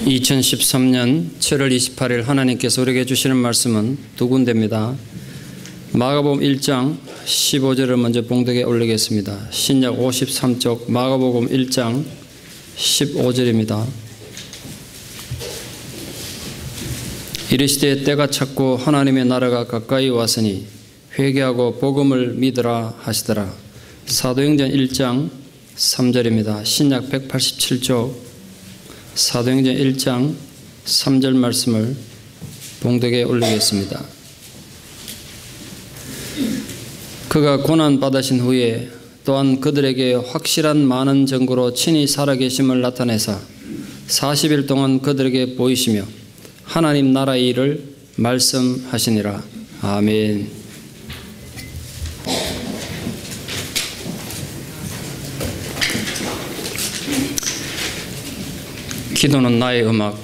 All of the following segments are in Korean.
2013년 7월 28일 하나님께서 우리에게 주시는 말씀은 두 군데입니다. 마가복음 1장 15절을 먼저 봉독에 올리겠습니다. 신약 53쪽 마가복음 1장 15절입니다. 이르시되 때가 찼고 하나님의 나라가 가까이 왔으니 회개하고 복음을 믿으라 하시더라. 사도행전 1장 3절입니다. 신약 187쪽 사도행전 1장 3절 말씀을 봉독에 올리겠습니다. 그가 고난받으신 후에 또한 그들에게 확실한 많은 증거로 친히 살아계심을 나타내사 40일 동안 그들에게 보이시며 하나님 나라의 일을 말씀하시니라. 아멘. 기도는 나의 음악,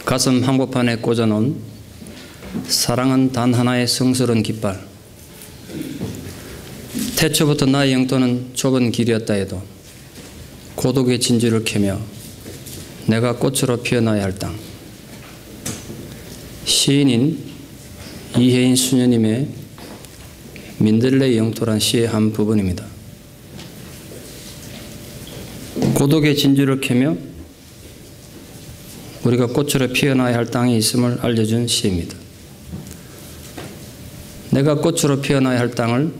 가슴 한복판에 꽂아놓은 사랑은 단 하나의 성스러운 깃발. 태초부터 나의 영토는 좁은 길이었다 해도 고독의 진주를 캐며 내가 꽃으로 피어나야 할 땅. 시인인 이혜인 수녀님의 민들레 영토란 시의 한 부분입니다. 고독의 진주를 캐며 우리가 꽃으로 피어나야 할 땅이 있음을 알려준 시입니다. 내가 꽃으로 피어나야 할 땅을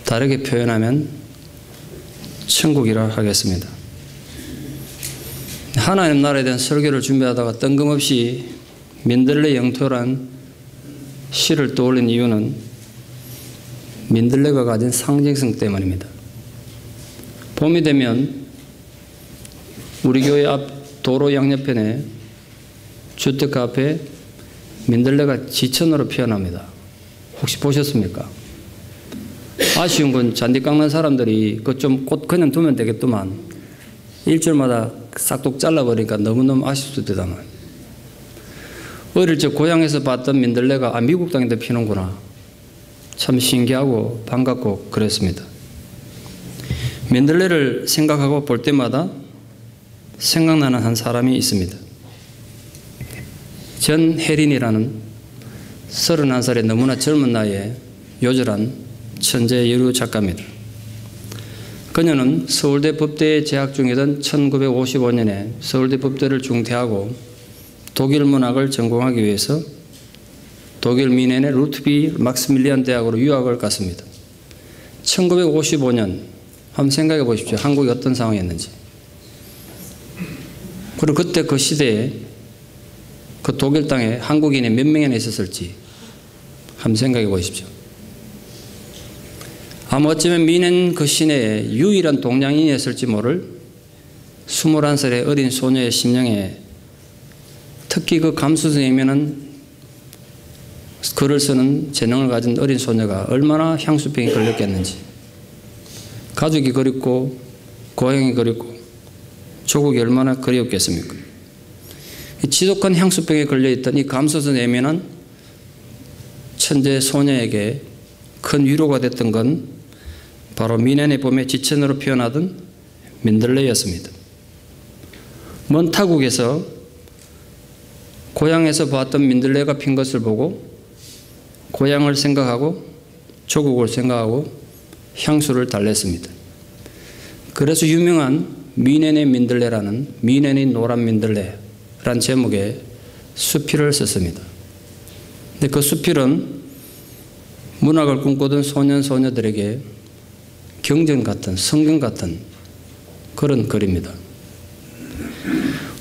다르게 표현하면 천국이라 하겠습니다. 하나님 나라에 대한 설교를 준비하다가 뜬금없이 민들레 영토란 시를 떠올린 이유는 민들레가 가진 상징성 때문입니다. 봄이 되면 우리 교회 앞 도로 양옆편에 주택가 앞에 민들레가 지천으로 피어납니다. 혹시 보셨습니까? 아쉬운 건 잔디 깎는 사람들이 그 좀 꽃 그냥 두면 되겠더만 일주일마다 싹둑 잘라버리니까 너무너무 아쉽습니다만 어릴 적 고향에서 봤던 민들레가 미국 땅에도 피는구나 참 신기하고 반갑고 그랬습니다. 민들레를 생각하고 볼 때마다 생각나는 한 사람이 있습니다. 전혜린이라는 31살의 너무나 젊은 나이에 요절한 천재 여류 작가입니다. 그녀는 서울대 법대에 재학 중이던 1955년에 서울대 법대를 중퇴하고 독일 문학을 전공하기 위해서 독일 미넨의 루트비 막스밀리안 대학으로 유학을 갔습니다. 1955년 한번 생각해 보십시오. 한국이 어떤 상황이었는지. 그리고 그때 그 시대에 그 독일 땅에 한국인이 몇 명이나 있었을지 한번 생각해 보십시오. 아마 어쩌면 미넨 그 시내에 유일한 동양인이었을지 모를 21살의 어린 소녀의 심령에 특히 그 감수성이면은 글을 쓰는 재능을 가진 어린 소녀가 얼마나 향수병에 걸렸겠는지 가족이 그립고 고향이 그립고 조국이 얼마나 그리웠겠습니까? 지독한 향수병에 걸려있던 이 감수성 내면은 천재 소녀에게 큰 위로가 됐던 건 바로 미넨의 봄에 지천으로 피어나던 민들레였습니다. 먼 타국에서 고향에서 보았던 민들레가 핀 것을 보고 고향을 생각하고 조국을 생각하고 향수를 달랬습니다. 그래서 유명한 미넨의 민들레라는 미넨의 노란 민들레라는 제목의 수필을 썼습니다. 근데 그 수필은 문학을 꿈꾸던 소년 소녀들에게 경전 같은 성경 같은 그런 글입니다.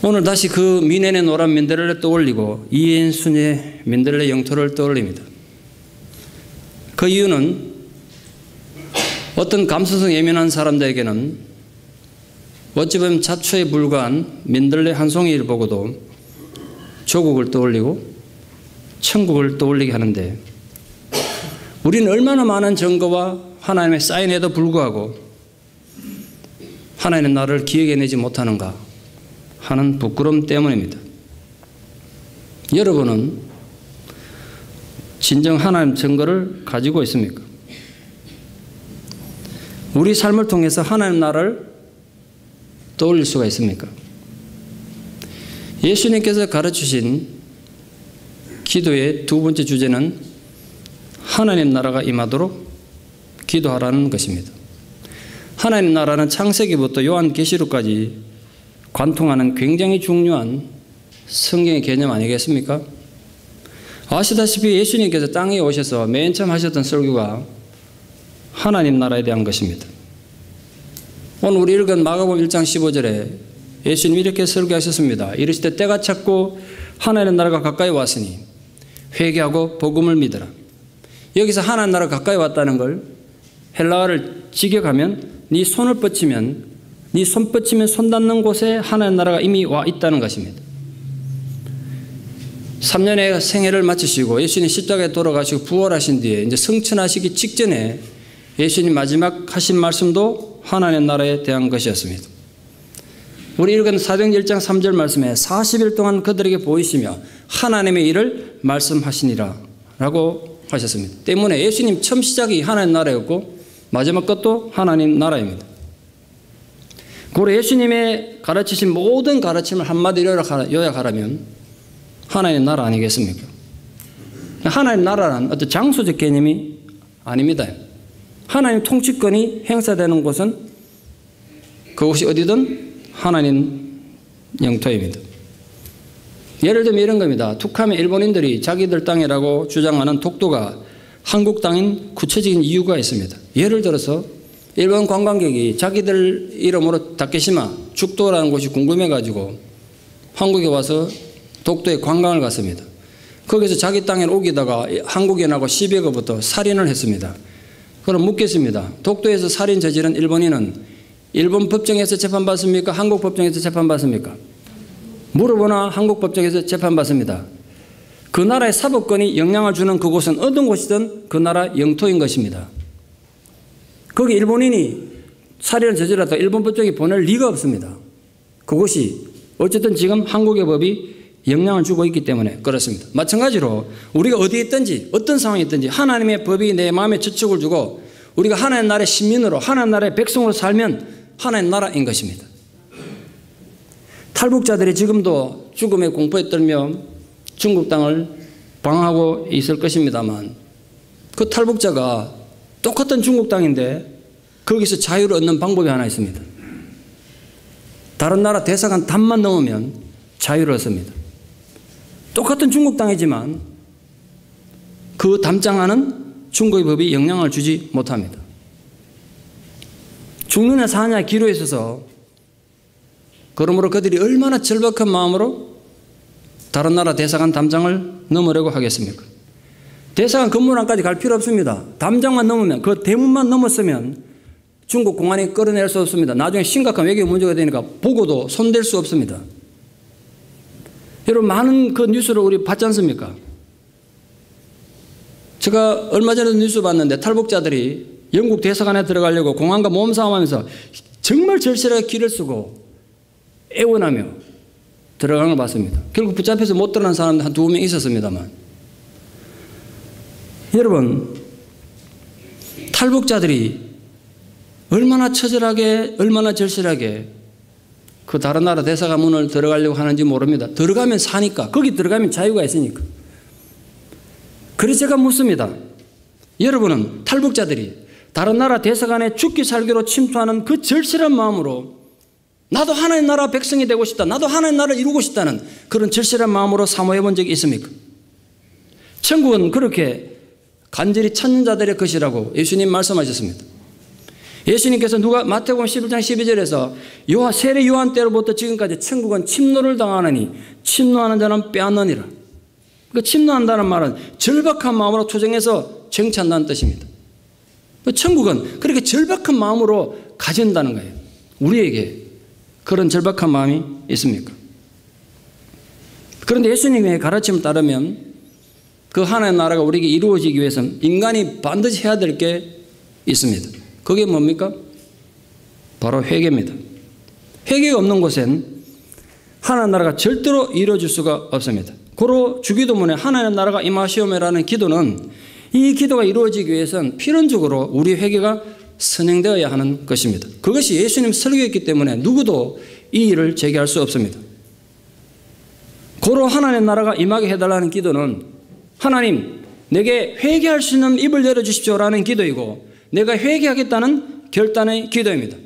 오늘 다시 그 미넨의 노란 민들레를 떠올리고 이혜인 수녀의 민들레 영토를 떠올립니다. 그 이유는 어떤 감수성 예민한 사람들에게는 어찌 보면 잡초에 불과한 민들레 한 송이를 보고도 조국을 떠올리고 천국을 떠올리게 하는데 우리는 얼마나 많은 증거와 하나님의 사인에도 불구하고 하나님의 나를 기억해내지 못하는가 하는 부끄러움 때문입니다. 여러분은 진정 하나님 증거를 가지고 있습니까? 우리 삶을 통해서 하나님 나라를 떠올릴 수가 있습니까? 예수님께서 가르치신 기도의 두 번째 주제는 하나님 나라가 임하도록 기도하라는 것입니다. 하나님 나라는 창세기부터 요한계시록까지 관통하는 굉장히 중요한 성경의 개념 아니겠습니까? 아시다시피 예수님께서 땅에 오셔서 맨 처음 하셨던 설교가 하나님 나라에 대한 것입니다. 오늘 우리 읽은 마가복음 1장 15절에 예수님이 이렇게 설교하셨습니다. 이르시되 때가 찼고 하나님 나라가 가까이 왔으니 회개하고 복음을 믿으라. 여기서 하나님 나라가 가까이 왔다는 걸 헬라어를 직역하면 네 손을 뻗치면 네 손 뻗치면 손 닿는 곳에 하나님 나라가 이미 와 있다는 것입니다. 3년의 생애를 마치시고 예수님 십자가에 돌아가시고 부활하신 뒤에 이제 성천하시기 직전에 예수님 마지막 하신 말씀도 하나님 나라에 대한 것이었습니다. 우리 읽은 사도행전 1장 3절 말씀에 40일 동안 그들에게 보이시며 하나님의 일을 말씀하시니라 라고 하셨습니다. 때문에 예수님 처음 시작이 하나님 나라였고 마지막 것도 하나님 나라입니다. 고로 예수님의 가르치신 모든 가르침을 한마디로 요약하라면 하나님 나라 아니겠습니까? 하나님 나라는 어떤 장소적 개념이 아닙니다. 하나님 통치권이 행사되는 곳은 그곳이 어디든 하나님 영토입니다. 예를 들면 이런 겁니다. 툭하면 일본인들이 자기들 땅이라고 주장하는 독도가 한국 땅인 구체적인 이유가 있습니다. 예를 들어서 일본 관광객이 자기들 이름으로 다케시마, 죽도라는 곳이 궁금해가지고 한국에 와서 독도에 관광을 갔습니다. 거기서 자기 땅에 오기다가 한국인하고 10여거부터 살인을 했습니다. 그럼 묻겠습니다. 독도에서 살인 저지른 일본인은 일본 법정에서 재판받습니까? 한국 법정에서 재판받습니까? 물어보나 한국 법정에서 재판받습니다. 그 나라의 사법권이 영향을 주는 그곳은 어떤 곳이든 그 나라 영토인 것입니다. 거기 일본인이 살인을 저질렀다 일본 법정에 보낼 리가 없습니다. 그곳이 어쨌든 지금 한국의 법이 영향을 주고 있기 때문에 그렇습니다. 마찬가지로 우리가 어디에 있든지 어떤 상황에 있든지 하나님의 법이 내 마음에 저축을 주고 우리가 하나님 나라의 시민으로 하나님 나라의 백성으로 살면 하나님 나라인 것입니다. 탈북자들이 지금도 죽음의 공포에 떨며 중국 땅을 방황하고 있을 것입니다만 그 탈북자가 똑같은 중국 땅인데 거기서 자유를 얻는 방법이 하나 있습니다. 다른 나라 대사관 담만 넘으면 자유를 얻습니다. 똑같은 중국 땅이지만 그 담장하는 중국의 법이 영향을 주지 못합니다. 죽느냐 사느냐 기로에 있어서 그러므로 그들이 얼마나 절박한 마음으로 다른 나라 대사관 담장을 넘으려고 하겠습니까? 대사관 건물 안까지 갈 필요 없습니다. 담장만 넘으면 그 대문만 넘었으면 중국 공안이 끌어낼 수 없습니다. 나중에 심각한 외교 문제가 되니까 보고도 손댈 수 없습니다. 여러분 많은 그 뉴스를 우리 봤지 않습니까? 제가 얼마 전에도 뉴스 봤는데 탈북자들이 영국 대사관에 들어가려고 공안과 몸싸움하면서 정말 절실하게 길을 쓰고 애원하며 들어가는 걸 봤습니다. 결국 붙잡혀서 못 들어간 사람들 한 2명 있었습니다만 여러분 탈북자들이 얼마나 처절하게 얼마나 절실하게 그 다른 나라 대사관 문을 들어가려고 하는지 모릅니다. 들어가면 사니까 거기 들어가면 자유가 있으니까. 그래서 제가 묻습니다. 여러분은 탈북자들이 다른 나라 대사관에 죽기 살기로 침투하는 그 절실한 마음으로 나도 하나님 나라 백성이 되고 싶다. 나도 하나님 나라를 이루고 싶다는 그런 절실한 마음으로 사모해 본 적이 있습니까? 천국은 그렇게 간절히 찾는 자들의 것이라고 예수님 말씀하셨습니다. 예수님께서 마태복음 11장 12절에서 세례 요한 때로부터 지금까지 천국은 침노를 당하느니 침노하는 자는 빼앗느니라. 그 침노한다는 말은 절박한 마음으로 투쟁해서 정치한다는 뜻입니다. 천국은 그렇게 절박한 마음으로 가진다는 거예요. 우리에게 그런 절박한 마음이 있습니까? 그런데 예수님의 가르침을 따르면 그 하나님의 나라가 우리에게 이루어지기 위해서는 인간이 반드시 해야 될 게 있습니다. 그게 뭡니까? 바로 회개입니다. 회개가 없는 곳엔 하나님 나라가 절대로 이루어질 수가 없습니다. 고로 주기도문에 하나님 나라가 임하시오매라는 기도는 이 기도가 이루어지기 위해서는 필연적으로 우리 회개가 선행되어야 하는 것입니다. 그것이 예수님 설교였기 때문에 누구도 이 일을 제기할 수 없습니다. 고로 하나님의 나라가 임하게 해달라는 기도는 하나님 내게 회개할 수 있는 입을 열어주십시오라는 기도이고 내가 회개하겠다는 결단의 기도입니다.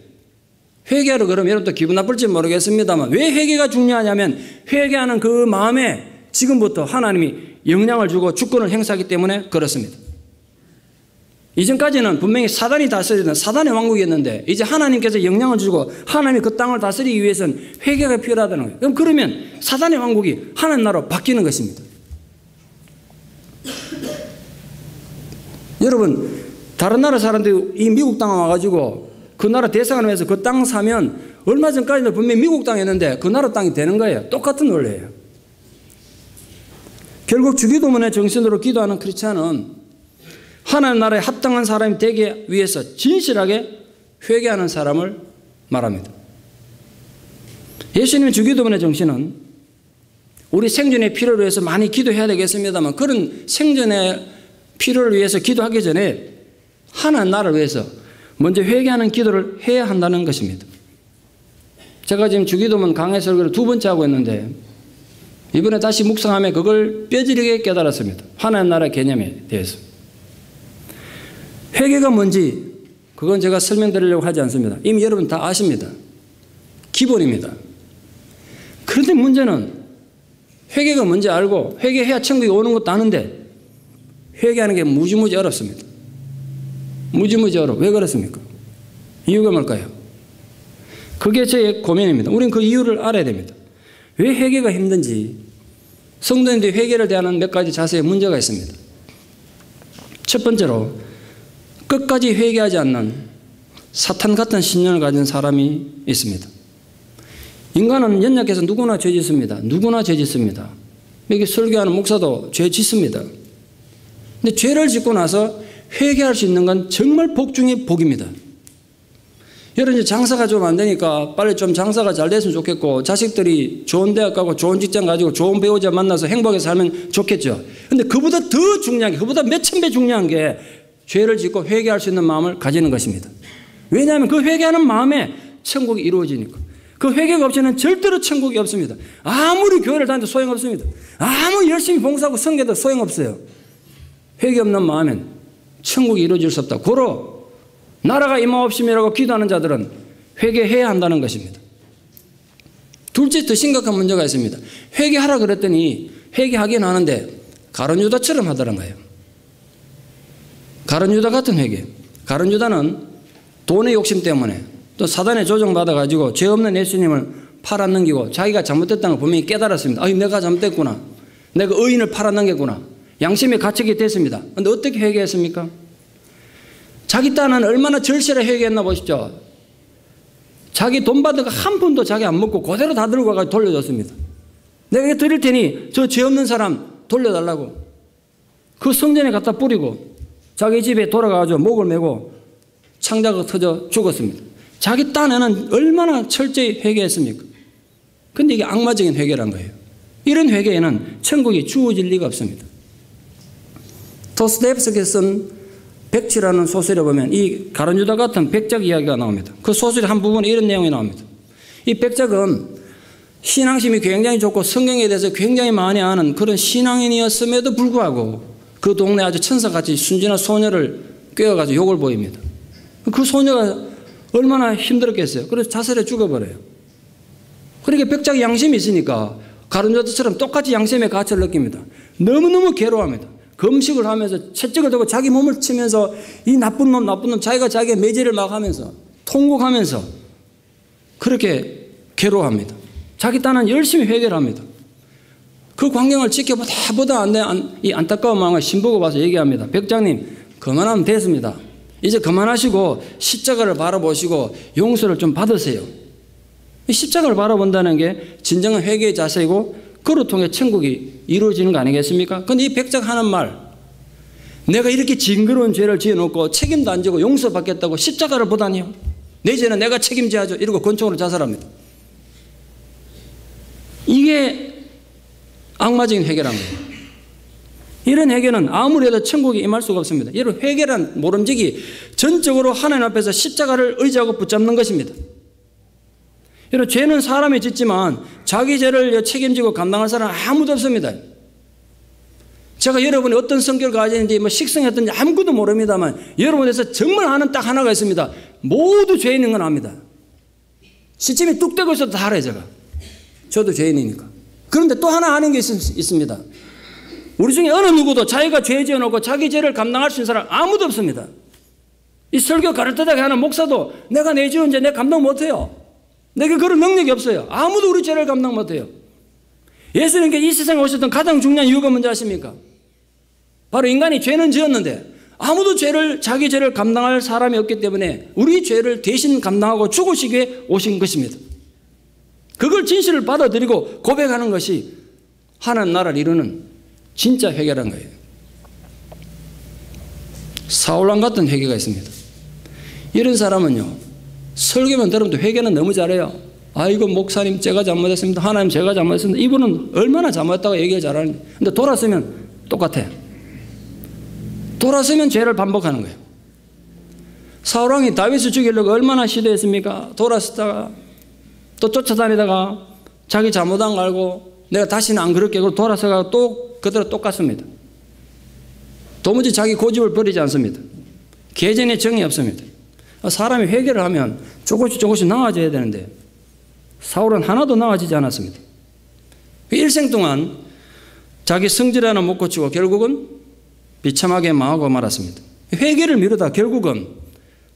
회개하러 그러면 여러분도 기분 나쁠지 모르겠습니다만 왜 회개가 중요하냐면 회개하는 그 마음에 지금부터 하나님이 영향을 주고 주권을 행사하기 때문에 그렇습니다. 이전까지는 분명히 사단이 다스리던 사단의 왕국이었는데 이제 하나님께서 영향을 주고 하나님이 그 땅을 다스리기 위해서는 회개가 필요하다는 거예요. 그러면 사단의 왕국이 하나님 나라로 바뀌는 것입니다. 여러분 다른 나라 사람들이 이 미국 땅에 와가지고 그 나라 대상을 위해서 그 땅 사면 얼마 전까지는 분명히 미국 땅이었는데 그 나라 땅이 되는 거예요. 똑같은 원리예요. 결국 주기도문의 정신으로 기도하는 크리스찬은 하나님 나라에 합당한 사람이 되기 위해서 진실하게 회개하는 사람을 말합니다. 예수님의 주기도문의 정신은 우리 생존의 필요를 위해서 많이 기도해야 되겠습니다만 그런 생존의 필요를 위해서 기도하기 전에 하나님 나라를 위해서 먼저 회개하는 기도를 해야 한다는 것입니다. 제가 지금 주기도문 강해 설교를 2번째 하고 있는데 이번에 다시 묵상하며 그걸 뼈저리게 깨달았습니다. 하나님 나라의 개념에 대해서. 회개가 뭔지 그건 제가 설명드리려고 하지 않습니다. 이미 여러분 다 아십니다. 기본입니다. 그런데 문제는 회개가 뭔지 알고 회개해야 천국에 오는 것도 아는데 회개하는 게 무지무지 어렵습니다. 무지무지 어려워. 왜 그렇습니까? 이유가 뭘까요? 그게 제 고민입니다. 우리는 그 이유를 알아야 됩니다. 왜 회개가 힘든지 성도님들이 회개를 대하는 몇 가지 자세의 문제가 있습니다. 첫 번째로 끝까지 회개하지 않는 사탄 같은 신념을 가진 사람이 있습니다. 인간은 연약해서 누구나 죄 짓습니다. 누구나 죄 짓습니다. 여기 설교하는 목사도 죄 짓습니다. 근데 죄를 짓고 나서 회개할 수 있는 건 정말 복 중에 복입니다. 여러분 이제 장사가 좀 안 되니까 빨리 좀 장사가 잘 됐으면 좋겠고 자식들이 좋은 대학 가고 좋은 직장 가지고 좋은 배우자 만나서 행복하게 살면 좋겠죠. 근데 그보다 더 중요한 게 그보다 몇천 배 중요한 게 죄를 짓고 회개할 수 있는 마음을 가지는 것입니다. 왜냐하면 그 회개하는 마음에 천국이 이루어지니까. 그 회개가 없이는 절대로 천국이 없습니다. 아무리 교회를 다녀도 소용없습니다. 아무리 열심히 봉사하고 성교도 소용없어요. 회개 없는 마음엔 천국이 이루어질 수 없다. 고로 나라가 임하옵심이라고 기도하는 자들은 회개해야 한다는 것입니다. 둘째 더 심각한 문제가 있습니다. 회개하라 그랬더니 회개하긴 하는데 가룟 유다처럼 하더란 거예요. 가룟 유다 같은 회개. 가룟 유다는 돈의 욕심 때문에 또 사단에 조종받아가지고 죄 없는 예수님을 팔아넘기고 자기가 잘못됐다는 걸 분명히 깨달았습니다. 아유, 내가 잘못됐구나. 내가 의인을 팔아넘겼구나. 양심의 가책이 됐습니다. 그런데 어떻게 회개했습니까? 자기 딴은 얼마나 절실하게 회개했나 보십시오. 자기 돈 받은 거 한 푼도 자기 안 먹고 그대로 다 들고 가서 돌려줬습니다. 내가 이거 드릴 테니 저 죄 없는 사람 돌려달라고. 그 성전에 갖다 뿌리고 자기 집에 돌아가서 목을 메고 창자가 터져 죽었습니다. 자기 딴에는 얼마나 철저히 회개했습니까? 근데 이게 악마적인 회개란 거예요. 이런 회개에는 천국이 주어질 리가 없습니다. 도스토옙스키가 쓴 백치라는 소설에 보면 이 가룟 유다 같은 백작 이야기가 나옵니다. 그 소설의 한 부분에 이런 내용이 나옵니다. 이 백작은 신앙심이 굉장히 좋고 성경에 대해서 굉장히 많이 아는 그런 신앙인이었음에도 불구하고 그 동네 아주 천사같이 순진한 소녀를 꿰어가지고 욕을 보입니다. 그 소녀가 얼마나 힘들었겠어요. 그래서 자살해 죽어버려요. 그러니까 백작이 양심이 있으니까 가룟 유다처럼 똑같이 양심의 가치를 느낍니다. 너무너무 괴로워합니다. 금식을 하면서 채찍을 들고 자기 몸을 치면서 이 나쁜 놈 자기가 자기의 매질을 막 하면서 통곡하면서 그렇게 괴로워합니다. 자기 딴은 열심히 회개를 합니다. 그 광경을 지켜보다 이 안타까운 마음을 신부가 와서 얘기합니다. 백장님 그만하면 됐습니다. 이제 그만하시고 십자가를 바라보시고 용서를 좀 받으세요. 이 십자가를 바라본다는 게 진정한 회개의 자세이고 그로 통해 천국이 이루어지는 거 아니겠습니까? 그런데 이 백작 하는 말, 내가 이렇게 징그러운 죄를 지어놓고 책임도 안 지고 용서받겠다고 십자가를 보다니요. 내 죄는 내가 책임져야죠. 이러고 권총으로 자살합니다. 이게 악마적인 회개란 거예요. 이런 회개는 아무리 해도 천국에 임할 수가 없습니다. 이런 회개란 모름지기 전적으로 하나님 앞에서 십자가를 의지하고 붙잡는 것입니다. 여러분, 죄는 사람이 짓지만 자기 죄를 책임지고 감당할 사람은 아무도 없습니다. 제가 여러분이 어떤 성격을 가지는지 뭐 식성이 어떤지 아무것도 모릅니다만 여러분에서 정말 아는 딱 하나가 있습니다. 모두 죄인인 건 압니다. 시침이 뚝 떼고 있어도 다 알아요, 제가. 저도 죄인이니까. 그런데 또 하나 아는 게 있습니다. 우리 중에 어느 누구도 자기가 죄 지어놓고 자기 죄를 감당할 수 있는 사람 아무도 없습니다. 이 설교 가르치다가 하는 목사도 내가 내 지은 죄 내가 감당 못해요. 내게 그런 능력이 없어요. 아무도 우리 죄를 감당 못해요. 예수님께 이 세상에 오셨던 가장 중요한 이유가 뭔지 아십니까? 바로 인간이 죄는 지었는데 아무도 자기 죄를 감당할 사람이 없기 때문에 우리 죄를 대신 감당하고 죽으시기 위해 오신 것입니다. 그걸 진실을 받아들이고 고백하는 것이 하나님 나라를 이루는 진짜 회개라는 거예요. 사울왕 같은 회개가 있습니다. 이런 사람은요, 설교만 들으면 회개는 너무 잘해요. 아이고 목사님 제가 잘못했습니다. 하나님 제가 잘못했습니다. 이분은 얼마나 잘못했다고 얘기를 잘하는데, 근데 돌아서면 똑같아. 돌아서면 죄를 반복하는 거예요. 사울왕이 다윗을 죽이려고 얼마나 시도했습니까? 돌아섰다가 또 쫓아다니다가 자기 잘못한 거 알고 내가 다시는 안 그럴게 그러고 돌아서가 또 그대로 똑같습니다. 도무지 자기 고집을 버리지 않습니다. 계전에 정이 없습니다. 사람이 회개를 하면 조금씩 나아져야 되는데 사울은 하나도 나아지지 않았습니다. 일생 동안 자기 성질 하나 못 고치고 결국은 비참하게 망하고 말았습니다. 회개를 미루다 결국은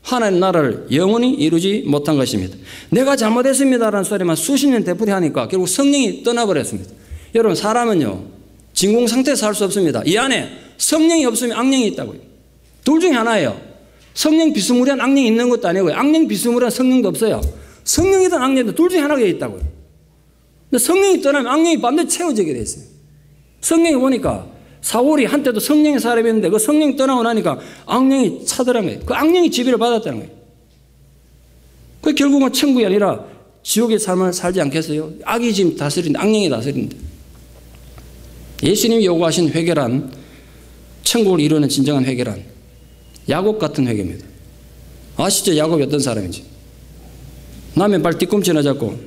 하나님 나라를 영원히 이루지 못한 것입니다. 내가 잘못했습니다라는 소리만 수십 년 되풀이하니까 결국 성령이 떠나버렸습니다. 여러분, 사람은요 진공 상태에서 살 수 없습니다. 이 안에 성령이 없으면 악령이 있다고요. 둘 중에 하나예요. 성령 비스무리한 악령이 있는 것도 아니고요, 악령 비스무리한 성령도 없어요. 성령이든 악령이든 둘 중에 하나가 있다고요. 근데 성령이 떠나면 악령이 반드시 채워지게 돼 있어요. 성령이 보니까 사울이 한때도 성령의 사람이었는데 그 성령이 떠나고 나니까 악령이 차더란 거예요. 그 악령이 지배를 받았다는 거예요. 그 결국은 천국이 아니라 지옥의 삶을 살지 않겠어요? 악이 지금 다스리는데, 악령이 다스리는데. 예수님이 요구하신 회개란, 천국을 이루는 진정한 회개란 야곱 같은 회개입니다. 아시죠? 야곱이 어떤 사람인지. 남의 발 뒤꿈치나 잡고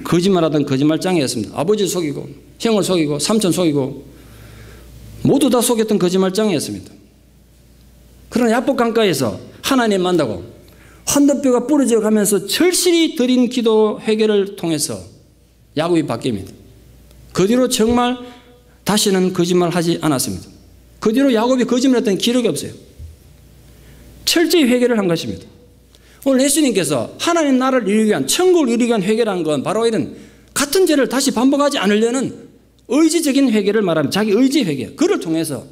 거짓말하던 거짓말장이었습니다. 아버지를 속이고 형을 속이고 삼촌 속이고 모두 다 속였던 거짓말장이었습니다. 그러나 야복 강가에서 하나님 만나고 환도뼈가 부러져 가면서 절실히 드린 기도 회개를 통해서 야곱이 바뀝니다. 그 뒤로 정말 다시는 거짓말하지 않았습니다. 그 뒤로 야곱이 거짓말했던 기록이 없어요. 철저히 회개를 한 것입니다. 오늘 예수님께서 하나님 나라를 이루기 위한, 천국을 이루기 위한 회개라는 건 바로 이런 같은 죄를 다시 반복하지 않으려는 의지적인 회개를 말합니다. 자기 의지 회개. 그를 통해서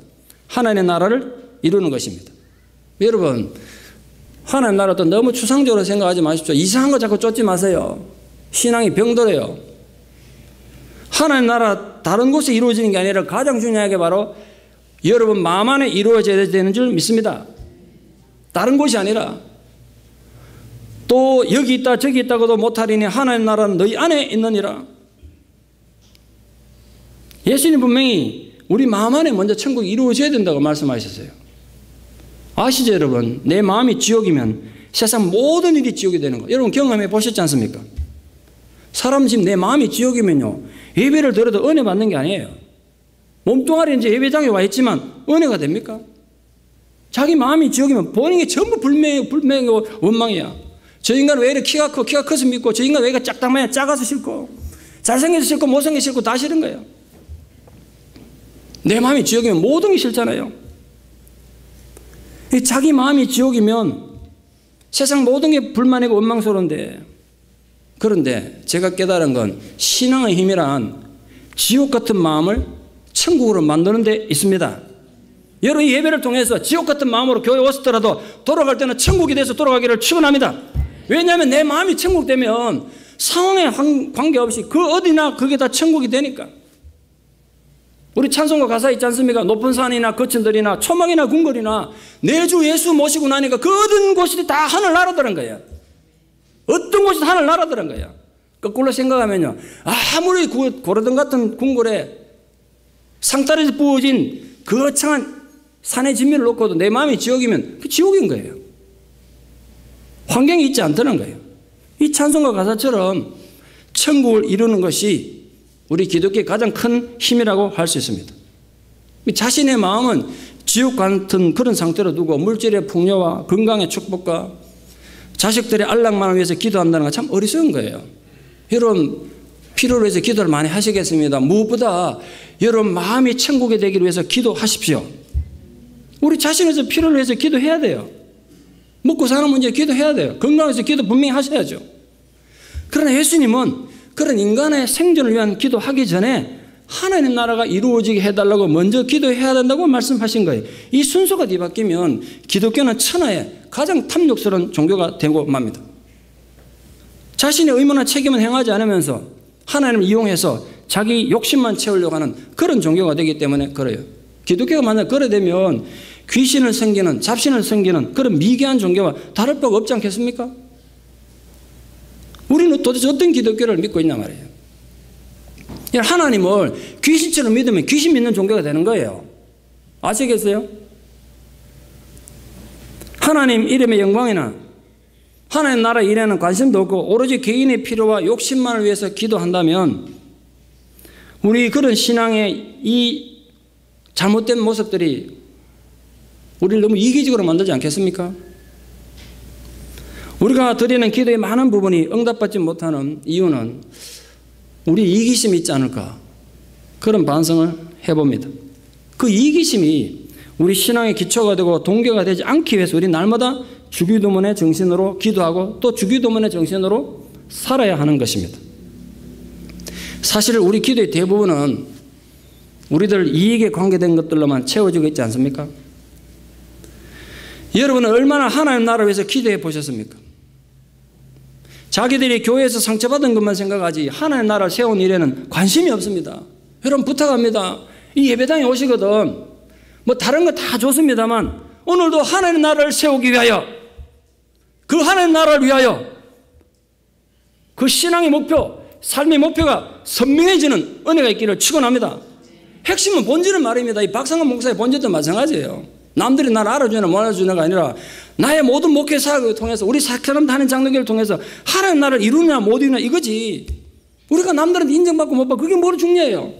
하나님의 나라를 이루는 것입니다. 여러분, 하나님 나라도 너무 추상적으로 생각하지 마십시오. 이상한 거 자꾸 쫓지 마세요. 신앙이 병들어요. 하나님 나라 다른 곳에 이루어지는 게 아니라 가장 중요한 게 바로 여러분 마음 안에 이루어져야 되는 줄 믿습니다. 다른 곳이 아니라 또 여기 있다 저기 있다고도 못하리니 하나님 나라는 너희 안에 있느니라. 예수님 분명히 우리 마음 안에 먼저 천국이 이루어져야 된다고 말씀하셨어요. 아시죠 여러분? 내 마음이 지옥이면 세상 모든 일이 지옥이 되는 거 여러분 경험해 보셨지 않습니까? 사람 지금 내 마음이 지옥이면요 예배를 드려도 은혜 받는 게 아니에요. 몸뚱아리 이제 예배장에 와 있지만 은혜가 됩니까? 자기 마음이 지옥이면 본인이 전부 불명이고 원망이야. 저 인간은 왜 이렇게 키가 커서 믿고 저 인간은 왜 이렇게 짝당마야 작아서 싫고 잘생겨서 싫고 못생겨서 싫고 다 싫은 거예요. 내 마음이 지옥이면 모든 게 싫잖아요. 자기 마음이 지옥이면 세상 모든 게 불만이고 원망스러운데, 그런데 제가 깨달은 건 신앙의 힘이란 지옥 같은 마음을 천국으로 만드는 데 있습니다. 여러분 이 예배를 통해서 지옥 같은 마음으로 교회에 왔었더라도 돌아갈 때는 천국이 돼서 돌아가기를 축원합니다. 왜냐하면 내 마음이 천국 되면 상황에 관계없이 그 어디나 그게 다 천국이 되니까. 우리 찬송가 가사 있지 않습니까? 높은 산이나 거친 들이나 초막이나 궁궐이나 내 주 예수 모시고 나니까 그 어떤 곳이 다 하늘나라더란 거야. 어떤 곳이 다 하늘나라더란 거야. 거꾸로 생각하면요, 아무리 고려등 같은 궁궐에 상따리에서 부어진 거창한 산의 진미를 놓고도 내 마음이 지옥이면 그 지옥인 거예요. 환경이 있지 않다는 거예요. 이 찬송가 가사처럼 천국을 이루는 것이 우리 기독교의 가장 큰 힘이라고 할 수 있습니다. 자신의 마음은 지옥 같은 그런 상태로 두고 물질의 풍요와 건강의 축복과 자식들의 안락만을 위해서 기도한다는 건 참 어리석은 거예요. 여러분 필요로 해서 기도를 많이 하시겠습니다. 무엇보다 여러분 마음이 천국에 되기를 위해서 기도하십시오. 우리 자신에서 필요로 해서 기도해야 돼요. 먹고 사는 문제에 기도해야 돼요. 건강해서 기도 분명히 하셔야죠. 그러나 예수님은 그런 인간의 생존을 위한 기도하기 전에 하나님 나라가 이루어지게 해달라고 먼저 기도해야 된다고 말씀하신 거예요. 이 순서가 뒤바뀌면 기독교는 천하의 가장 탐욕스러운 종교가 되고 맙니다. 자신의 의무나 책임은 행하지 않으면서 하나님을 이용해서 자기 욕심만 채우려고 하는 그런 종교가 되기 때문에 그래요. 기독교가 만약 그래 되면 귀신을 섬기는, 잡신을 섬기는 그런 미개한 종교와 다를 바가 없지 않겠습니까? 우리는 도대체 어떤 기독교를 믿고 있냐 말이에요. 하나님을 귀신처럼 믿으면 귀신 믿는 종교가 되는 거예요. 아시겠어요? 하나님 이름의 영광이나 하나님 나라 일에는 관심도 없고 오로지 개인의 필요와 욕심만을 위해서 기도한다면 우리 그런 신앙의 이 잘못된 모습들이 우리를 너무 이기적으로 만들지 않겠습니까? 우리가 드리는 기도의 많은 부분이 응답받지 못하는 이유는 우리 이기심이 있지 않을까 그런 반성을 해봅니다. 그 이기심이 우리 신앙의 기초가 되고 동기가 되지 않기 위해서 우리 날마다 주기도문의 정신으로 기도하고 또 주기도문의 정신으로 살아야 하는 것입니다. 사실 우리 기도의 대부분은 우리들 이익에 관계된 것들로만 채워지고 있지 않습니까? 여러분은 얼마나 하나님 나라를 위해서 기도해 보셨습니까? 자기들이 교회에서 상처받은 것만 생각하지 하나님 나라를 세운 일에는 관심이 없습니다. 여러분 부탁합니다. 이 예배당에 오시거든 뭐 다른 거 다 좋습니다만 오늘도 하나님 나라를 세우기 위하여 그 하나님 나라를 위하여 그 신앙의 목표, 삶의 목표가 선명해지는 은혜가 있기를 축원합니다. 핵심은 본질은 말입니다. 이 박상환 목사의 본질도 마찬가지예요. 남들이 나를 알아주나 못 알아주냐가 아니라 나의 모든 목회 사역을 통해서 우리 사람 다니는 장로교를 통해서 하나님 나라를 이루냐 못 이루냐 이거지. 우리가 남들한테 인정받고 못 받고 그게 뭐로 중요해요.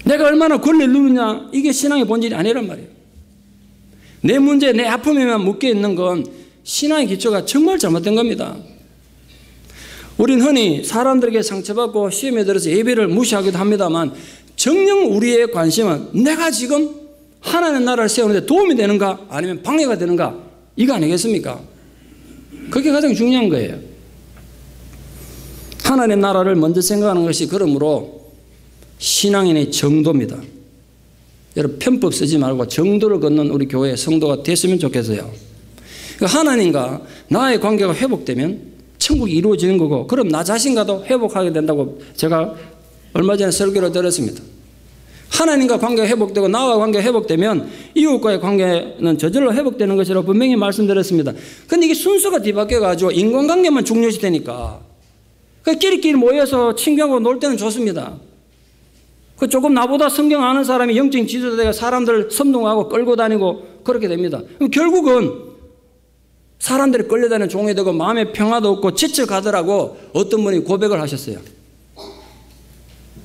내가 얼마나 권리를 누리냐 이게 신앙의 본질이 아니란 말이에요. 내 문제 내 아픔에만 묶여있는 건 신앙의 기초가 정말 잘못된 겁니다. 우린 흔히 사람들에게 상처받고 시험에 들어서 예배를 무시하기도 합니다만 정녕 우리의 관심은 내가 지금 하나님의 나라를 세우는데 도움이 되는가 아니면 방해가 되는가 이거 아니겠습니까? 그게 가장 중요한 거예요. 하나님의 나라를 먼저 생각하는 것이 그러므로 신앙인의 정도입니다. 여러분 편법 쓰지 말고 정도를 걷는 우리 교회 성도가 됐으면 좋겠어요. 하나님과 나의 관계가 회복되면 천국이 이루어지는 거고 그럼 나 자신과도 회복하게 된다고 제가 얼마 전에 설교를 들었습니다. 하나님과 관계가 회복되고 나와 관계가 회복되면 이웃과의 관계는 저절로 회복되는 것이라고 분명히 말씀드렸습니다. 그런데 이게 순서가 뒤바뀌어가지고 인간관계만 중요시 되니까 끼리끼리 모여서 친구하고 놀 때는 좋습니다. 그 조금 나보다 성경 아는 사람이 영적인 지도자가 사람들을 선동하고 끌고 다니고 그렇게 됩니다. 그럼 결국은 사람들이 끌려다니는 종이 되고 마음에 평화도 없고 지쳐가더라고 어떤 분이 고백을 하셨어요.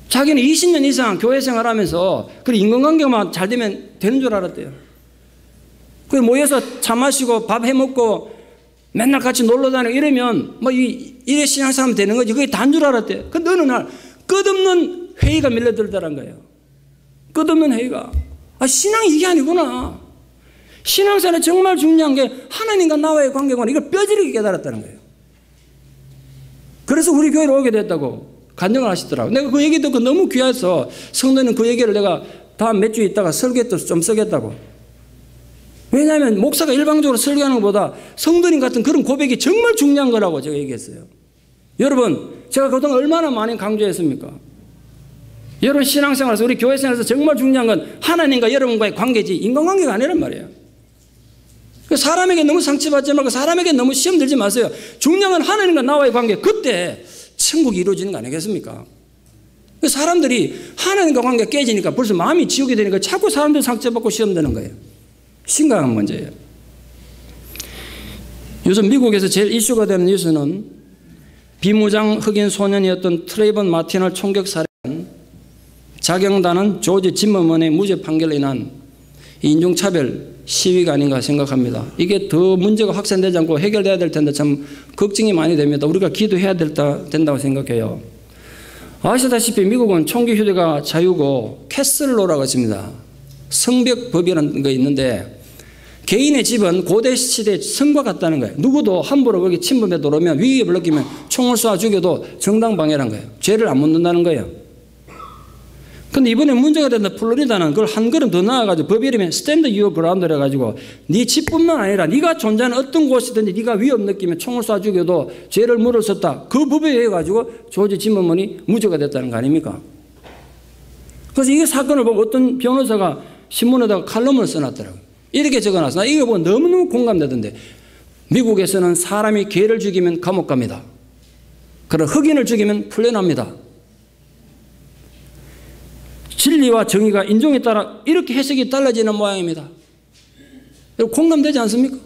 자기는 20년 이상 교회 생활하면서 그 인간관계만 잘 되면 되는 줄 알았대요. 그 모여서 차 마시고 밥 해먹고 맨날 같이 놀러 다니고 이러면 뭐 이래 신앙사람 되는 거지 그게 다인 줄 알았대요. 근데 어느 날 끝없는 회의가 밀려들더란 거예요. 끝없는 회의가. 아, 신앙이 이게 아니구나. 신앙생활에 정말 중요한 게 하나님과 나와의 관계구나. 이걸 뼈저리게 깨달았다는 거예요. 그래서 우리 교회로 오게 됐다고 간증을 하시더라고요. 내가 그 얘기 듣고 너무 귀해서 성도는 그 얘기를 내가 다음 몇 주 있다가 설교에 또 좀 쓰겠다고. 왜냐하면 목사가 일방적으로 설교하는 것보다 성도님 같은 그런 고백이 정말 중요한 거라고 제가 얘기했어요. 여러분 제가 그동안 얼마나 많이 강조했습니까? 여러분 신앙생활에서 우리 교회생활에서 정말 중요한 건 하나님과 여러분과의 관계지 인간관계가 아니란 말이에요. 사람에게 너무 상처받지 말고 사람에게 너무 시험 들지 마세요. 중요한 건 하나님과 나와의 관계. 그때 천국이 이루어지는 거 아니겠습니까? 사람들이 하나님과 관계가 깨지니까 벌써 마음이 지옥이 되니까 자꾸 사람들이 상처받고 시험 드는 거예요. 심각한 문제예요. 요즘 미국에서 제일 이슈가 되는 뉴스는 비무장 흑인 소년이었던 트레이번 마틴을 총격 살해한 자경단은 조지 짐머먼의 무죄 판결로 인한 인종차별 시위가 아닌가 생각합니다. 이게 더 문제가 확산되지 않고 해결돼야 될 텐데 참 걱정이 많이 됩니다. 우리가 기도해야 된다고 생각해요. 아시다시피 미국은 총기 휴대가 자유고 캐슬로라고 있습니다. 성벽법이라는 거 있는데 개인의 집은 고대 시대 성과 같다는 거예요. 누구도 함부로 거기 침범해 들어오면 위협을 느끼면 총을 쏴 죽여도 정당방해라는 거예요. 죄를 안 묻는다는 거예요. 근데 이번에 문제가 된다 플로리다는 그걸 한 걸음 더 나아가지고 법이 이름에 스탠드 유어 그라운드를 해가지고 네 집뿐만 아니라 네가 존재하는 어떤 곳이든지 네가 위협 느끼면 총을 쏴 죽여도 죄를 물을 수 없다. 그 법에 의해 가지고 조지 짐머먼이 무죄가 됐다는 거 아닙니까? 그래서 이 사건을 보고 어떤 변호사가 신문에다가 칼럼을 써놨더라고요. 이렇게 적어놨어. 나 이거 보고 너무너무 공감되던데 미국에서는 사람이 개를 죽이면 감옥 갑니다. 그리고 흑인을 죽이면 풀려납니다. 진리와 정의가 인종에 따라 이렇게 해석이 달라지는 모양입니다. 공감되지 않습니까?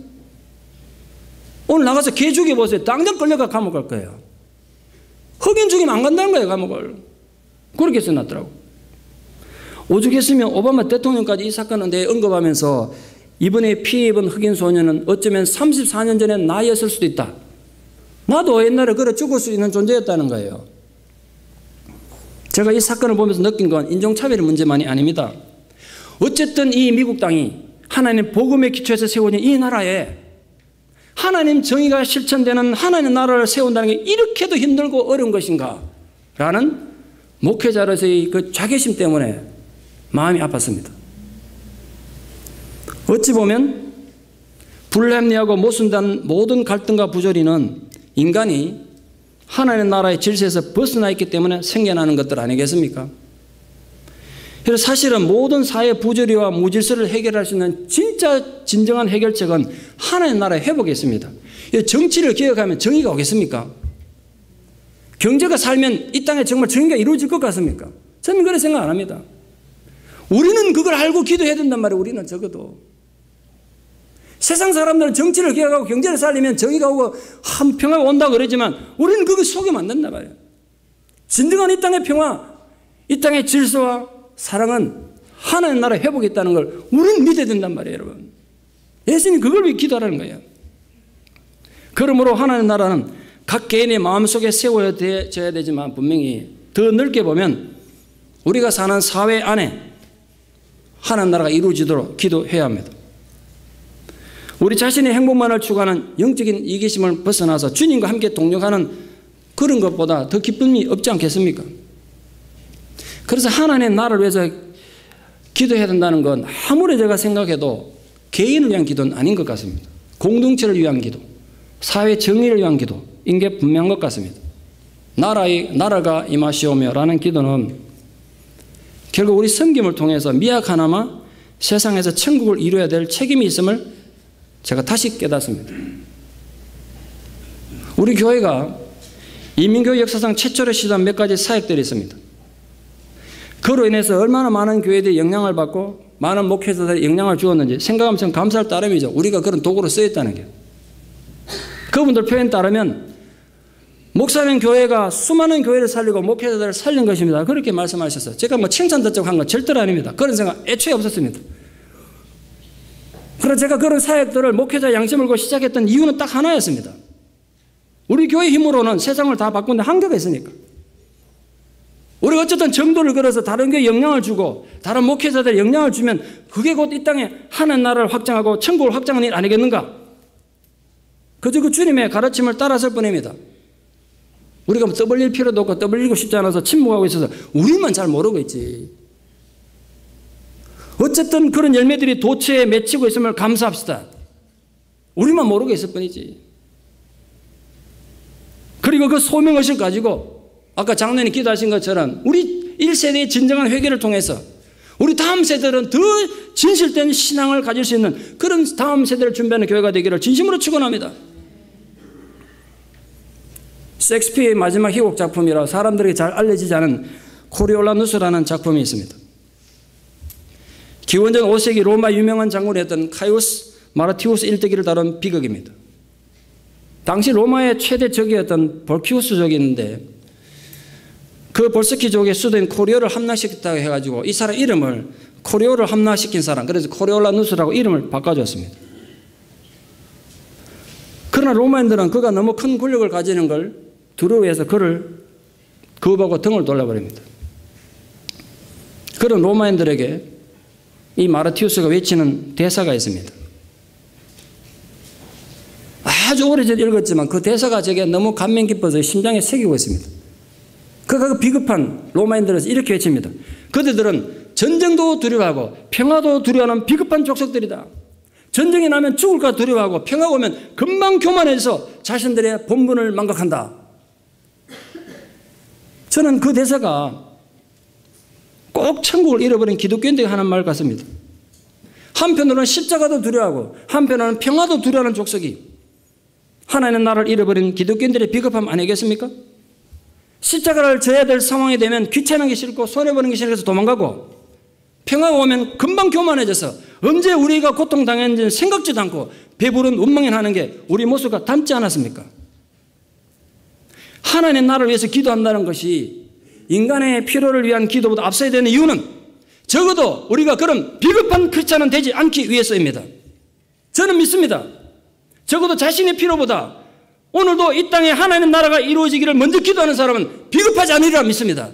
오늘 나가서 개 죽여보세요. 당장 끌려가 감옥 갈 거예요. 흑인 죽이면 안 간다는 거예요, 감옥을. 그렇게 써놨더라고. 오죽했으면 오바마 대통령까지 이 사건에 대해 언급하면서 이번에 피해 입은 흑인 소년은 어쩌면 34년 전에 나였을 수도 있다. 나도 옛날에 그래 죽을 수 있는 존재였다는 거예요. 제가 이 사건을 보면서 느낀 건 인종차별의 문제만이 아닙니다. 어쨌든 이 미국 땅이 하나님 복음의 기초에서 세워진 이 나라에 하나님 정의가 실천되는 하나님 나라를 세운다는 게 이렇게도 힘들고 어려운 것인가 라는 목회자로서의 그 자괴심 때문에 마음이 아팠습니다. 어찌 보면 불합리하고 모순된 모든 갈등과 부조리는 인간이 하나님 나라의 질서에서 벗어나 있기 때문에 생겨나는 것들 아니겠습니까? 그래서 사실은 모든 사회 부조리와 무질서를 해결할 수 있는 진짜 진정한 해결책은 하나님 나라의 회복에 있습니다. 정치를 개혁하면 정의가 오겠습니까? 경제가 살면 이 땅에 정말 정의가 이루어질 것 같습니까? 저는 그렇게 생각 안 합니다. 우리는 그걸 알고 기도해야 된단 말이에요. 우리는 적어도. 세상 사람들은 정치를 개혁하고 경제를 살리면 정의가 오고 평화가 온다고 그러지만 우리는 그거 속이면 안 된단 말이에요. 진정한 이 땅의 평화, 이 땅의 질서와 사랑은 하나님 나라의 회복이 있다는 걸 우리는 믿어야 된단 말이에요, 여러분. 예수님 그걸 위해 기도하라는 거예요. 그러므로 하나님 나라는 각 개인의 마음속에 세워져야 되지만 분명히 더 넓게 보면 우리가 사는 사회 안에 하나님 나라가 이루어지도록 기도해야 합니다. 우리 자신의 행복만을 추구하는 영적인 이기심을 벗어나서 주님과 함께 동력하는 그런 것보다 더 기쁨이 없지 않겠습니까? 그래서 하나님의 나라를 위해서 기도해야 된다는 건 아무리 제가 생각해도 개인을 위한 기도는 아닌 것 같습니다. 공동체를 위한 기도, 사회 정의를 위한 기도인 게 분명한 것 같습니다. 나라가 임하시오며 라는 기도는 결국 우리 섬김을 통해서 미약하나마 세상에서 천국을 이루어야 될 책임이 있음을 제가 다시 깨닫습니다. 우리 교회가 이민교회 역사상 최초로 시도한 몇 가지 사역들이 있습니다. 그로 인해서 얼마나 많은 교회들이 영향을 받고 많은 목회자들이 영향을 주었는지 생각하면 참 감사할 따름이죠. 우리가 그런 도구로 쓰였다는 게. 그분들 표현 따르면 목사님 교회가 수많은 교회를 살리고 목회자들을 살린 것입니다. 그렇게 말씀하셨어요. 제가 뭐 칭찬 듣자고 한 건 절대로 아닙니다. 그런 생각 애초에 없었습니다. 그래서 제가 그런 사역들을 목회자 양심을 걸고 시작했던 이유는 딱 하나였습니다. 우리 교회 힘으로는 세상을 다 바꾸는데 한계가 있으니까. 우리가 어쨌든 정도를 걸어서 다른 교회에 영향을 주고 다른 목회자들에 영향을 주면 그게 곧 이 땅에 하나님 나라를 확장하고 천국을 확장하는 일 아니겠는가? 그저 그 주님의 가르침을 따라설 뿐입니다. 우리가 뭐 떠벌릴 필요도 없고 떠벌리고 싶지 않아서 침묵하고 있어서 우리만 잘 모르고 있지. 어쨌든 그런 열매들이 도처에 맺히고 있음을 감사합시다. 우리만 모르고 있을 뿐이지. 그리고 그 소명의식을 가지고 아까 장로님이 기도하신 것처럼 우리 1세대의 진정한 회개를 통해서 우리 다음 세대들은 더 진실된 신앙을 가질 수 있는 그런 다음 세대를 준비하는 교회가 되기를 진심으로 축원합니다. 셰익스피어의 마지막 희곡 작품이라 사람들에게 잘 알려지지 않은 코리올라누스라는 작품이 있습니다. 기원전 5세기 로마 유명한 장군이었던 카이우스 마라티우스 일대기를 다룬 비극입니다. 당시 로마의 최대 적이었던 볼키우스족이 있는데 그 볼스키족의 수도인 코리오를 함락시켰다고 해가지고 이 사람 이름을 코리오를 함락시킨 사람, 그래서 코리올라누스라고 이름을 바꿔줬습니다. 그러나 로마인들은 그가 너무 큰 권력을 가지는 걸 두려워해서 그를 거부하고 등을 돌려버립니다. 그런 로마인들에게 이 마르티우스가 외치는 대사가 있습니다. 아주 오래전에 읽었지만 그 대사가 제게 너무 감명 깊어서 심장에 새기고 있습니다. 그가 비겁한 로마인들에서 이렇게 외칩니다. 그들은 전쟁도 두려워하고 평화도 두려워하는 비겁한 족속들이다. 전쟁이 나면 죽을까 두려워하고 평화가 오면 금방 교만해서 자신들의 본분을 망각한다. 저는 그 대사가 꼭 천국을 잃어버린 기독교인들이 하는 말 같습니다. 한편으로는 십자가도 두려워하고 한편으로는 평화도 두려워하는 족속이 하나님의 나라를 잃어버린 기독교인들의 비겁함 아니겠습니까? 십자가를 져야 될 상황이 되면 귀찮은 게 싫고 손해보는 게 싫어서 도망가고 평화가 오면 금방 교만해져서 언제 우리가 고통당했는지 생각지도 않고 배부른 원망하는 게 우리 모습과 닮지 않았습니까? 하나님의 나라를 위해서 기도한다는 것이 인간의 필요를 위한 기도보다 앞서야 되는 이유는 적어도 우리가 그런 비겁한 크리스찬은 되지 않기 위해서입니다. 저는 믿습니다. 적어도 자신의 필요보다 오늘도 이 땅에 하나님의 나라가 이루어지기를 먼저 기도하는 사람은 비겁하지 않으리라 믿습니다.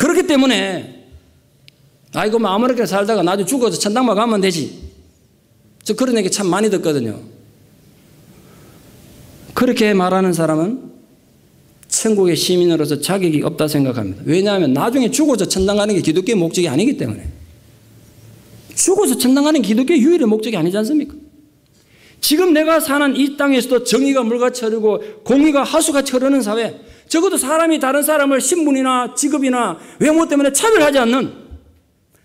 그렇기 때문에 아이고 뭐 아무렇게나 살다가 나중에 죽어서 천당만 가면 되지. 저 그런 얘기 참 많이 듣거든요. 그렇게 말하는 사람은 천국의 시민으로서 자격이 없다 생각합니다. 왜냐하면 나중에 죽어서 천당 가는 게 기독교의 목적이 아니기 때문에. 죽어서 천당 가는 게 기독교의 유일의 목적이 아니지 않습니까? 지금 내가 사는 이 땅에서도 정의가 물같이 흐르고 공의가 하수같이 흐르는 사회, 적어도 사람이 다른 사람을 신분이나 직업이나 외모 때문에 차별하지 않는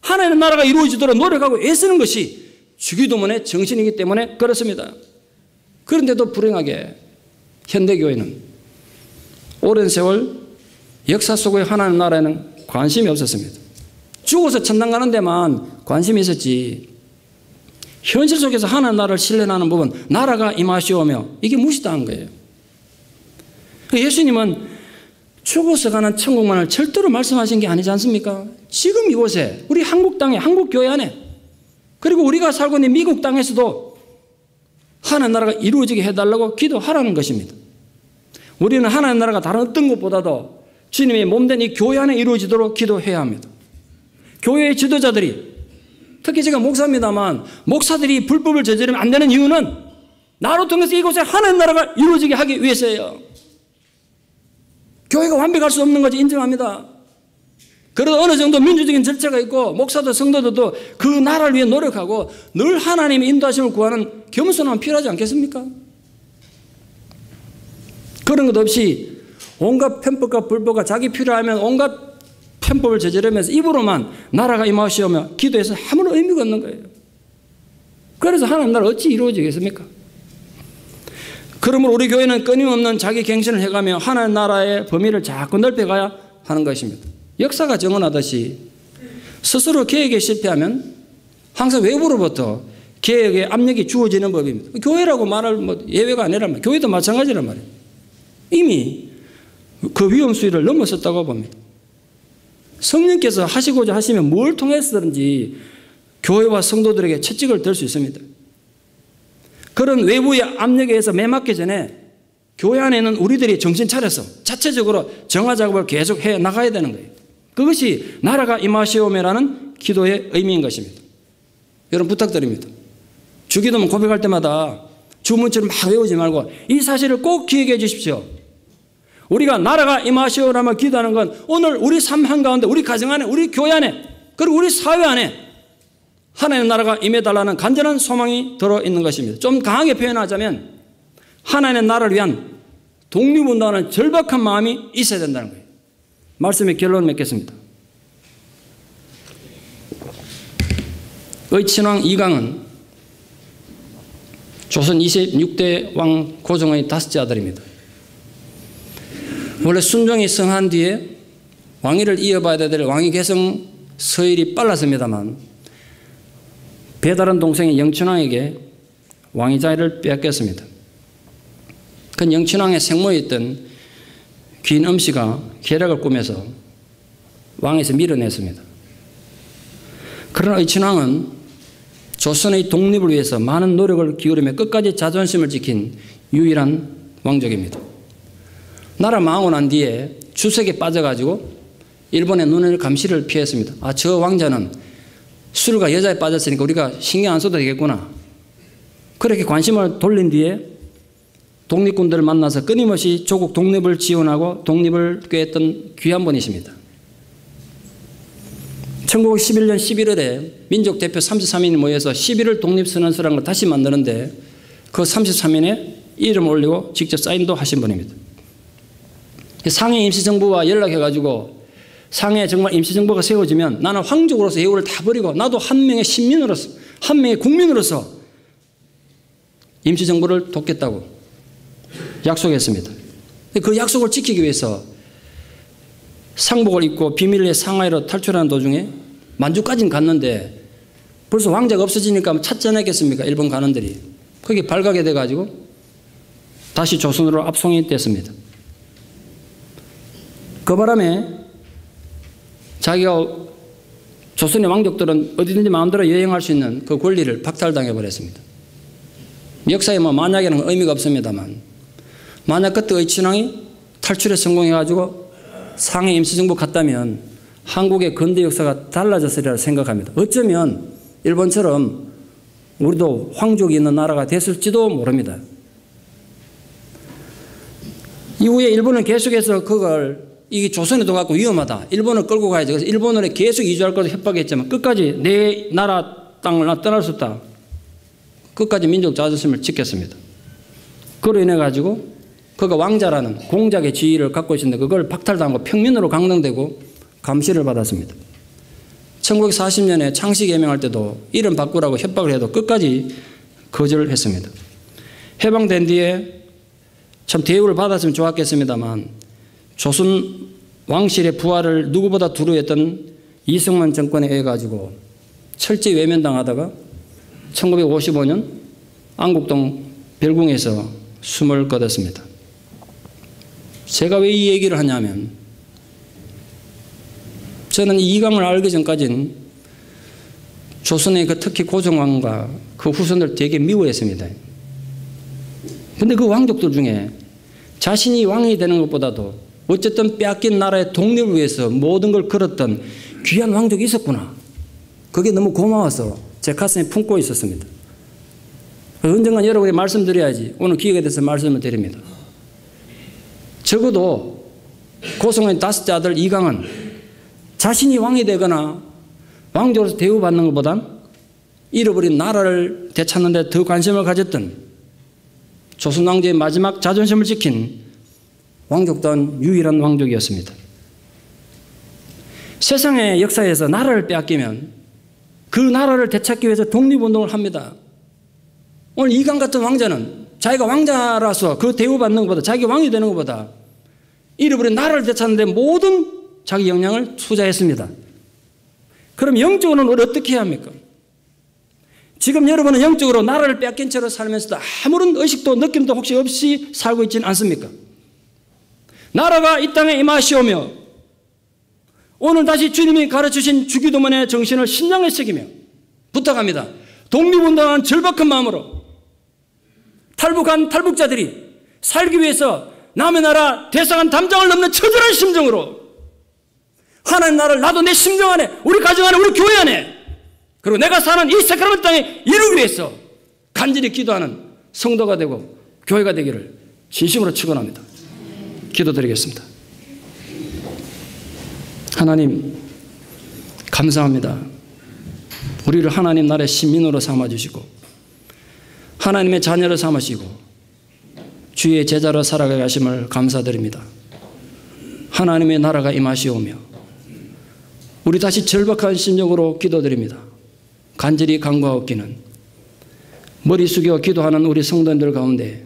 하나님의 나라가 이루어지도록 노력하고 애쓰는 것이 주기도문의 정신이기 때문에 그렇습니다. 그런데도 불행하게 현대교회는 오랜 세월 역사 속의 하나님 나라에는 관심이 없었습니다. 죽어서 천당 가는 데만 관심이 있었지 현실 속에서 하나님 나라를 실현하는 부분, 나라가 임하시오며 이게 무시당한 거예요. 예수님은 죽어서 가는 천국만을 절대로 말씀하신 게 아니지 않습니까? 지금 이곳에 우리 한국 땅에, 한국 교회 안에, 그리고 우리가 살고 있는 미국 땅에서도 하나님 나라가 이루어지게 해달라고 기도하라는 것입니다. 우리는 하나님 나라가 다른 어떤 것보다도 주님의 몸된 이 교회 안에 이루어지도록 기도해야 합니다. 교회의 지도자들이, 특히 제가 목사입니다만 목사들이 불법을 저지르면 안 되는 이유는 나로 통해서 이곳에 하나님 나라가 이루어지게 하기 위해서예요. 교회가 완벽할 수 없는 것을 인정합니다. 그래도 어느 정도 민주적인 절차가 있고 목사도 성도들도 그 나라를 위해 노력하고 늘 하나님의 인도하심을 구하는 겸손함이 필요하지 않겠습니까? 그런 것 없이 온갖 편법과 불법과 자기 필요하면 온갖 편법을 저지르면서 입으로만 나라가 임하시오며 기도해서 아무런 의미가 없는 거예요. 그래서 하나님 나라 어찌 이루어지겠습니까? 그러므로 우리 교회는 끊임없는 자기 갱신을 해가며 하나님 나라의 범위를 자꾸 넓혀가야 하는 것입니다. 역사가 정언하듯이 스스로 개혁에 실패하면 항상 외부로부터 개혁의 압력이 주어지는 법입니다. 교회라고 말할 예외가 아니란 말이에요. 교회도 마찬가지란 말이에요. 이미 그 위험 수위를 넘어섰다고 봅니다. 성령께서 하시고자 하시면 뭘 통해서든지 교회와 성도들에게 채찍을 들 수 있습니다. 그런 외부의 압력에 의해서 매맞기 전에 교회 안에는 우리들이 정신 차려서 자체적으로 정화 작업을 계속 해 나가야 되는 거예요. 그것이 나라가 임하시오며라는 기도의 의미인 것입니다. 여러분 부탁드립니다. 주기도문 고백할 때마다 주문처럼 막 외우지 말고 이 사실을 꼭 기억해 주십시오. 우리가 나라가 임하시오라며 기도하는 건 오늘 우리 삶 한가운데, 우리 가정 안에, 우리 교회 안에, 그리고 우리 사회 안에 하나님의 나라가 임해달라는 간절한 소망이 들어있는 것입니다. 좀 강하게 표현하자면 하나님의 나라를 위한 독립운동하는 절박한 마음이 있어야 된다는 거예요. 말씀의 결론을 맺겠습니다. 의친왕 이강은 조선 26대 왕 고종의 다섯째 아들입니다. 원래 순종이 성한 뒤에 왕위를 이어봐야 될 왕위 계승 서열이 빨랐습니다만 배다른 동생인 영춘왕에게 왕위 자리를 빼앗겼습니다. 그 영친왕의 생모였던 귀인 엄씨가 계략을 꾸며서 왕에서 밀어냈습니다. 그러나 의친왕은 조선의 독립을 위해서 많은 노력을 기울이며 끝까지 자존심을 지킨 유일한 왕족입니다. 나라 망하고 난 뒤에 주색에 빠져가지고 일본의 눈을 감시를 피했습니다. 아, 저 왕자는 술과 여자에 빠졌으니까 우리가 신경 안 써도 되겠구나. 그렇게 관심을 돌린 뒤에 독립군들을 만나서 끊임없이 조국 독립을 지원하고 독립을 꾀했던 귀한 분이십니다. 1911년 11월에 민족 대표 33인이 모여서 11월 독립선언서라는 걸 다시 만드는데 그 33인에 이름 올리고 직접 사인도 하신 분입니다. 상해 임시정부와 연락해가지고 상해 정말 임시정부가 세워지면 나는 황족으로서 예우를 다 버리고 나도 한 명의 신민으로서 한 명의 국민으로서 임시정부를 돕겠다고 약속했습니다. 그 약속을 지키기 위해서 상복을 입고 비밀리에 상하이로 탈출하는 도중에 만주까지는 갔는데 벌써 왕자가 없어지니까 찾지 않았겠습니까? 일본 관원들이. 거기에 발각이 돼가지고 다시 조선으로 압송이 됐습니다. 그 바람에 자기가 조선의 왕족들은 어디든지 마음대로 여행할 수 있는 그 권리를 박탈당해 버렸습니다. 역사에 뭐 만약에는 의미가 없습니다만 만약 그때 의친왕이 탈출에 성공해가지고 상해 임시정부 갔다면 한국의 근대 역사가 달라졌으리라 생각합니다. 어쩌면 일본처럼 우리도 황족이 있는 나라가 됐을지도 모릅니다. 이후에 일본은 계속해서 그걸 이게 조선에도 갖고 위험하다. 일본을 끌고 가야지. 그래서 일본으로 계속 이주할 것을 협박했지만 끝까지 내 나라 땅을 나 떠날 수 없다. 끝까지 민족 자존심을 지켰습니다. 그로 인해 가지고 그가 왕자라는 공작의 지위를 갖고 있었는데 그걸 박탈당하고 평민으로 강등되고 감시를 받았습니다. 1940년에 창씨 개명할 때도 이름 바꾸라고 협박을 해도 끝까지 거절을 했습니다. 해방된 뒤에 참 대우를 받았으면 좋았겠습니다만 조선 왕실의 부활을 누구보다 두려워했던 이승만 정권에 의해 가지고 철저히 외면당하다가 1955년 안국동 별궁에서 숨을 거뒀습니다. 제가 왜 이 얘기를 하냐면 저는 이강을 알기 전까지는 조선의 그 특히 고종왕과 그 후손들 되게 미워했습니다. 그런데 그 왕족들 중에 자신이 왕이 되는 것보다도 어쨌든 빼앗긴 나라의 독립을 위해서 모든 걸 걸었던 귀한 왕족이 있었구나. 그게 너무 고마워서 제 가슴에 품고 있었습니다. 언젠간 여러분이 말씀드려야지 오늘 기회가 돼서 말씀을 드립니다. 적어도 고성의 5째 아들 이강은 자신이 왕이 되거나 왕족으로서 대우받는 것보단 잃어버린 나라를 되찾는 데 더 관심을 가졌던 조선 왕조의 마지막 자존심을 지킨 왕족 또한 유일한 왕족이었습니다. 세상의 역사에서 나라를 빼앗기면 그 나라를 되찾기 위해서 독립운동을 합니다. 오늘 이강 같은 왕자는 자기가 왕자라서 그 대우받는 것보다 자기 왕이 되는 것보다 잃어버린 나라를 되찾는 데 모든 자기 역량을 투자했습니다. 그럼 영적으로는 우리 어떻게 해야 합니까? 지금 여러분은 영적으로 나라를 빼앗긴 채로 살면서도 아무런 의식도 느낌도 혹시 없이 살고 있지는 않습니까? 나라가 이 땅에 임하시오며 오늘 다시 주님이 가르치신 주기도문의 정신을 신장에 새기며 부탁합니다. 독립운동한 절박한 마음으로 탈북한 탈북자들이 살기 위해서 남의 나라 대상한 담장을 넘는 처절한 심정으로 하나님 나라를 나도 내 심정 안에 우리 가정 안에 우리 교회 안에 그리고 내가 사는 이 새카만 땅에 이루기 위해서 간절히 기도하는 성도가 되고 교회가 되기를 진심으로 축원합니다. 기도드리겠습니다. 하나님 감사합니다. 우리를 하나님 나라의 시민으로 삼아주시고 하나님의 자녀로 삼으시고 주의 제자로 살아가게 하심을 감사드립니다. 하나님의 나라가 임하시오며 우리 다시 절박한 심정으로 기도드립니다. 간절히 간구하옵기는 머리 숙여 기도하는 우리 성도님들 가운데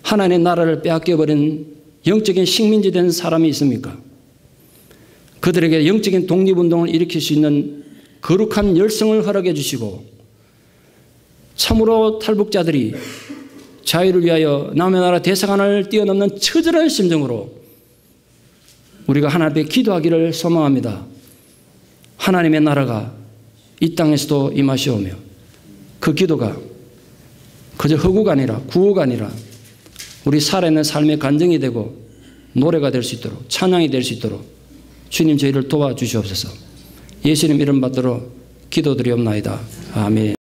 하나님의 나라를 빼앗겨버린 영적인 식민지 된 사람이 있습니까? 그들에게 영적인 독립운동을 일으킬 수 있는 거룩한 열성을 허락해 주시고 참으로 탈북자들이 자유를 위하여 남의 나라 대사관을 뛰어넘는 처절한 심정으로 우리가 하나님 앞에 기도하기를 소망합니다. 하나님의 나라가 이 땅에서도 임하시오며 그 기도가 그저 허구가 아니라 구호가 아니라 우리 살아있는 삶의 간증이 되고 노래가 될 수 있도록 찬양이 될 수 있도록 주님 저희를 도와주시옵소서. 예수님 이름 받들어 기도드리옵나이다. 아멘.